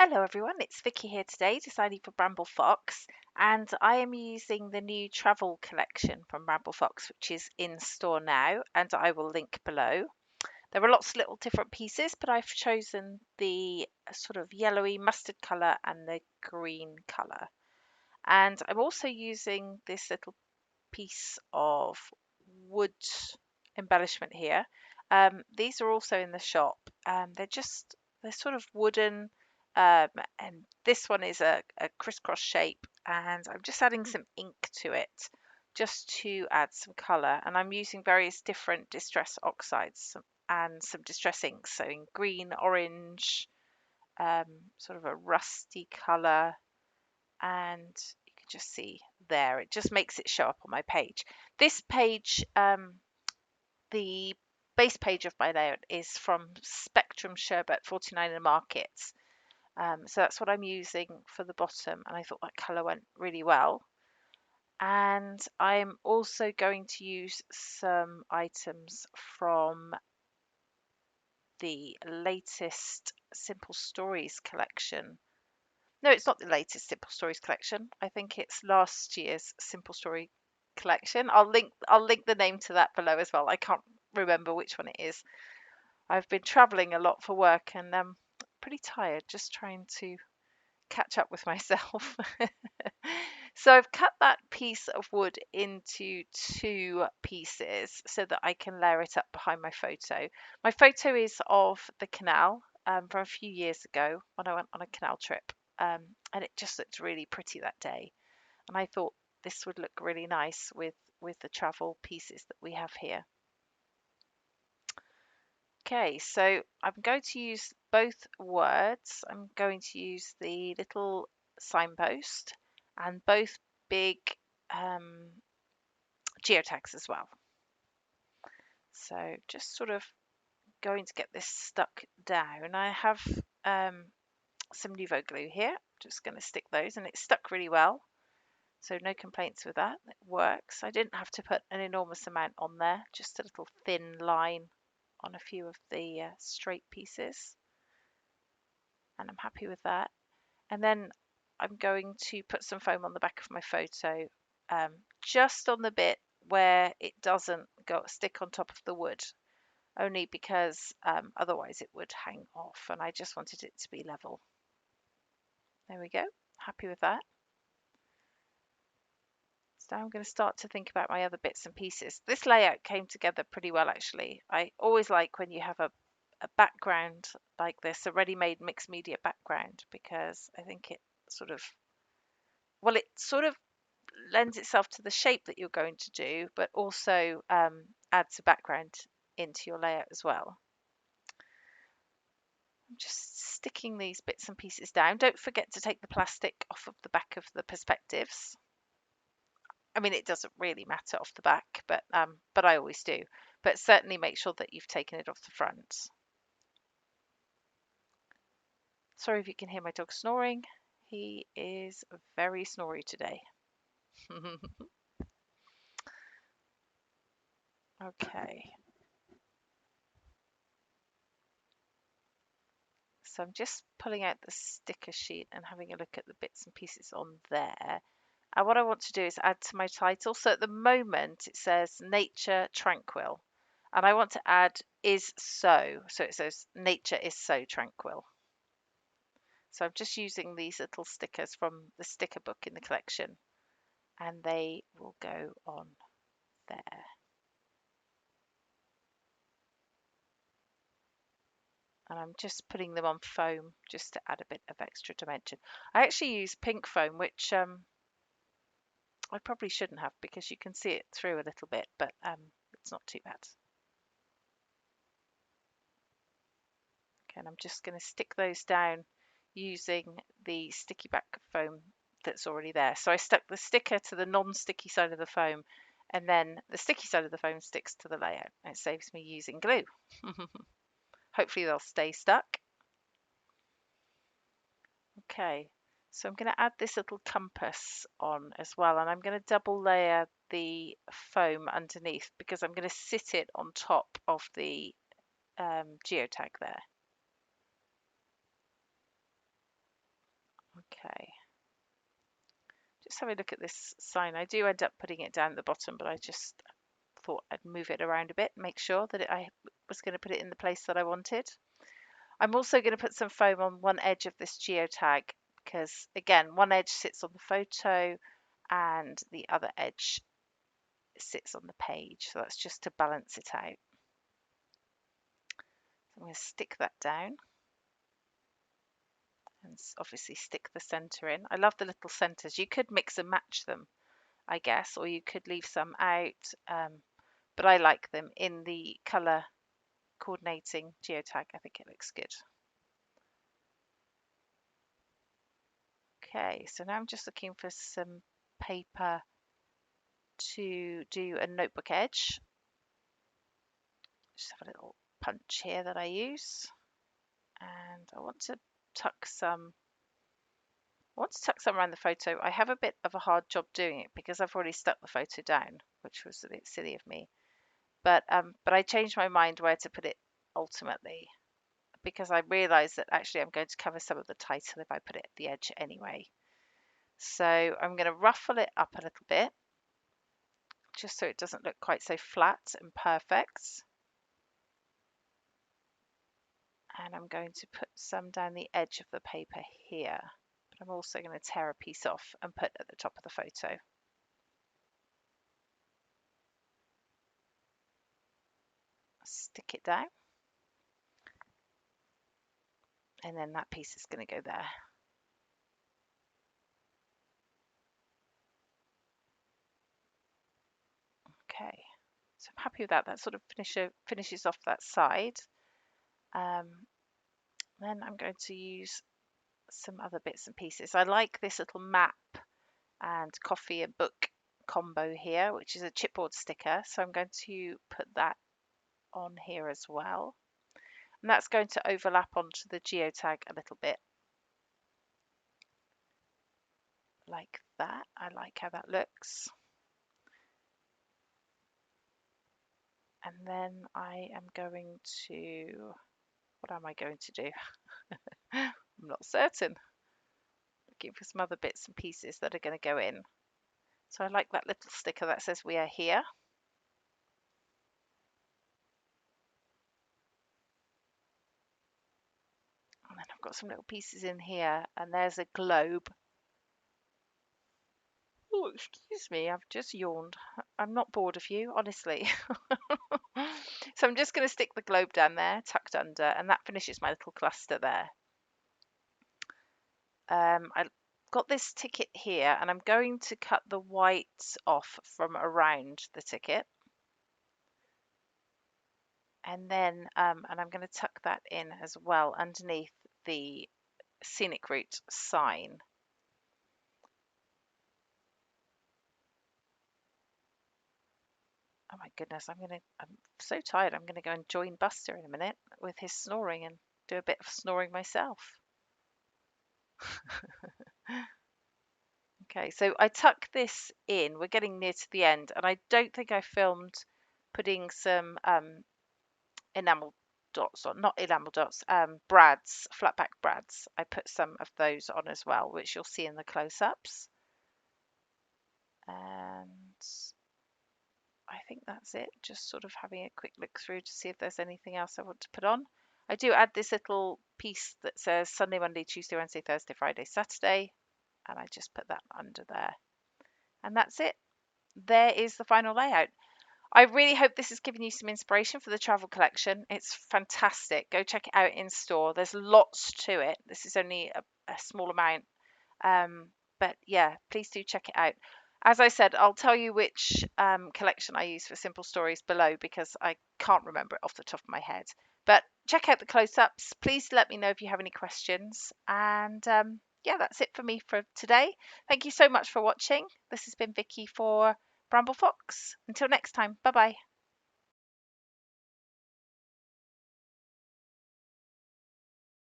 Hello everyone, it's Vicky here today, designing for Bramble Fox, and I am using the new travel collection from Bramble Fox, which is in store now, and I will link below. There are lots of little different pieces, but I've chosen the sort of yellowy mustard colour and the green colour. And I'm also using this little piece of wood embellishment here. These are also in the shop. They're sort of wooden, and this one is a crisscross shape, and I'm just adding some ink to it just to add some colour. And I'm using various different distress oxides and some distress inks, so in green, orange, sort of a rusty colour, and you can just see there, it just makes it show up on my page. This page, the base page of my layout is from Spectrum Sherbet 49 in the markets. So that's what I'm using for the bottom, and I thought that colour went really well. And I'm also going to use some items from the latest Simple Stories collection. No, it's not the latest Simple Stories collection. I think it's last year's Simple Story collection. I'll link the name to that below as well. I can't remember which one it is. I've been traveling a lot for work and I'm pretty tired just trying to catch up with myself. So I've cut that piece of wood into two pieces so that I can layer it up behind my photo. My photo is of the canal from a few years ago when I went on a canal trip, and it just looked really pretty that day. And I thought this would look really nice with the travel pieces that we have here. Okay, so I'm going to use both words. I'm going to use the little signpost and both big um, geotags as well. So just sort of going to get this stuck down. I have some Nouveau glue here. Just going to stick those, and it's stuck really well. So no complaints with that. It works. I didn't have to put an enormous amount on there, just a little thin line on a few of the straight pieces, and I'm happy with that. And then I'm going to put some foam on the back of my photo, just on the bit where it doesn't go stick on top of the wood, only because otherwise it would hang off, and I just wanted it to be level. There we go, happy with that. So now I'm going to start to think about my other bits and pieces. This layout came together pretty well, actually. I always like when you have a background like this, a ready-made mixed media background, because I think it sort of, well, it sort of lends itself to the shape that you're going to do, but also adds a background into your layout as well. I'm just sticking these bits and pieces down. Don't forget to take the plastic off of the back of the perspectives. I mean, it doesn't really matter off the back, but I always do. But certainly make sure that you've taken it off the front. Sorry if you can hear my dog snoring. He is very snory today. Okay. So I'm just pulling out the sticker sheet and having a look at the bits and pieces on there. And what I want to do is add to my title. So at the moment it says Nature Tranquil. And I want to add is so. So it says nature is so tranquil. So I'm just using these little stickers from the sticker book in the collection, and they will go on there. And I'm just putting them on foam just to add a bit of extra dimension. I actually use pink foam, which I probably shouldn't have because you can see it through a little bit, but it's not too bad. Okay, and I'm just going to stick those down using the sticky back foam that's already there. So I stuck the sticker to the non-sticky side of the foam, and then the sticky side of the foam sticks to the layout. It saves me using glue. Hopefully they'll stay stuck. Okay, so I'm going to add this little compass on as well, and I'm going to double layer the foam underneath because I'm going to sit it on top of the geotag there. Okay, just have a look at this sign. I do end up putting it down at the bottom, but I just thought I'd move it around a bit, make sure that I was going to put it in the place that I wanted. I'm also going to put some foam on one edge of this geotag because, again, one edge sits on the photo and the other edge sits on the page. So that's just to balance it out. So I'm going to stick that down and obviously stick the center in. I love the little centers. You could mix and match them, I guess, or you could leave some out, but I like them in the color coordinating geotag. I think it looks good. Okay, so now I'm just looking for some paper to do a notebook edge. Just have a little punch here that I use, and I want to tuck some around the photo. I have a bit of a hard job doing it because I've already stuck the photo down, which was a bit silly of me. But I changed my mind where to put it ultimately because I realised that actually I'm going to cover some of the title if I put it at the edge anyway. So I'm going to ruffle it up a little bit just so it doesn't look quite so flat and perfect. And I'm going to put some down the edge of the paper here. But I'm also going to tear a piece off and put at the top of the photo. Stick it down. And then that piece is going to go there. Okay, so I'm happy with that. That sort of finishes off that side. Then I'm going to use some other bits and pieces. I like this little map and coffee and book combo here, which is a chipboard sticker. So I'm going to put that on here as well. And that's going to overlap onto the geotag a little bit. Like that. I like how that looks. And then I am going to, what am I going to do? I'm not certain. Looking for some other bits and pieces that are going to go in. So I like that little sticker that says we are here. And then I've got some little pieces in here, and there's a globe. Oh, excuse me, I've just yawned. I'm not bored of you, honestly. So I'm just going to stick the globe down there, tucked under, and that finishes my little cluster there. I've got this ticket here, and I'm going to cut the white off from around the ticket. And then, and I'm going to tuck that in as well underneath the scenic route sign. Oh my goodness, I'm so tired. I'm gonna go and join Buster in a minute with his snoring and do a bit of snoring myself. Okay, so I tuck this in. We're getting near to the end, and I don't think I filmed putting some enamel dots on, not enamel dots, brads, flatback brads. I put some of those on as well, which you'll see in the close-ups. And I think that's it. Just sort of having a quick look through to see if there's anything else I want to put on. I do add this little piece that says Sunday, Monday, Tuesday, Wednesday, Thursday, Friday, Saturday, and I just put that under there. And that's it. There is the final layout. I really hope this has given you some inspiration for the travel collection. It's fantastic. Go check it out in store. There's lots to it. This is only a small amount. But yeah, please do check it out. As I said, I'll tell you which collection I use for Simple Stories below because I can't remember it off the top of my head. But check out the close-ups. Please let me know if you have any questions. And yeah, that's it for me for today. Thank you so much for watching. This has been Vicky for Bramble Fox. Until next time, bye-bye.